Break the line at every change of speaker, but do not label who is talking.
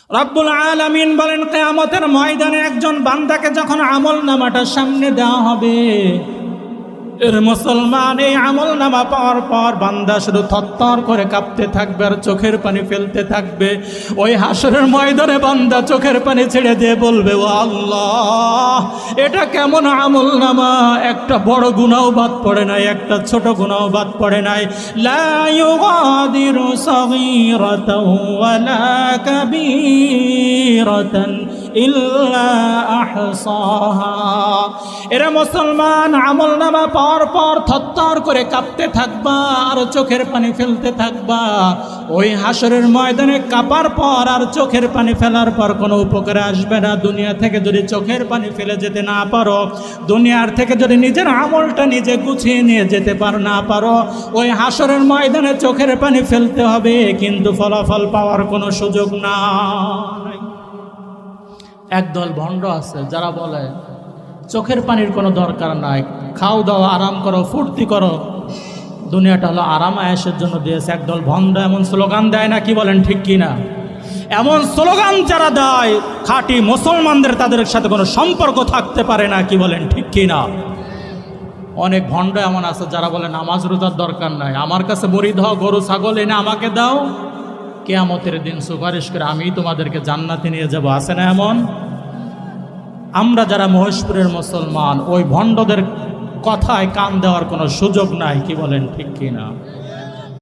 রব্বুল আলামিন বলেন, কিয়ামতের ময়দানে একজন বান্দাকে যখন আমলনামাটা সামনে দেওয়া হবে, এর মুসলমান এই আমলনামা পাওয়ার পর বান্দা শুধু থরথর করে কাঁপতে থাকবে আর চোখের পানি ফেলতে থাকবে। ওই হাসরের ময়দানে বান্দা চোখের পানি ছেড়ে দিয়ে বলবে, ও আল্লাহ, এটা কেমন আমলনামা! একটা বড় গুনাহ বাদ পড়ে নাই, একটা ছোট গুনাহ বাদ পড়ে নাই। লা ইউগাদিরু সগীরাতাও ওয়ালা কাবীরাতান ইল্লা আহসাহা। এরা মুসলমান আমলনামা পাওয়ার পর থরথর করে কাঁপতে থাকবা আর চোখের পানি ফেলতে থাকবা। ওই হাসরের ময়দানে কাঁপার পর আর চোখের পানি ফেলার পর কোনো উপকারে আসবে না। দুনিয়া থেকে যদি চোখের পানি ফেলে যেতে না পারো, দুনিয়ার থেকে যদি নিজের আমলটা নিজে গুছিয়ে নিয়ে যেতে না পারো, ওই হাসরের ময়দানে চোখের পানি ফেলতে হবে, কিন্তু ফলাফল পাওয়ার কোনো সুযোগ নাই। একদল ভণ্ড আছে যারা বলে চোখের পানির কোনো দরকার নাই, খাও দাও, আরাম করো, ফুর্তি করো, দুনিয়াটা হলো আরাম আয়েশের জন্য দিয়েছে। একদল ভণ্ড এমন স্লোগান দেয় না, কি বলেন ঠিক কি না? এমন স্লোগান যারা দেয় খাঁটি মুসলমানদের তাদের সাথে কোনো সম্পর্ক থাকতে পারে না, কি বলেন ঠিক কি না? অনেক ভণ্ড এমন আছে যারা বলে নামাজ রোজার দরকার নাই, আমার কাছে মুরিদ হও, গরু ছাগল এনে আমাকে দাও, কিয়ামতের দিন সুপারিশ করে আমি তোমাদেরকে জান্নাতে নিয়ে যাব। আছে না এমন? আমরা যারা মহেশপুরের মুসলমান, ওই ভণ্ডদের কথায় কান দেওয়ার কোনো সুযোগ নাই, কি বলেন ঠিক কি না?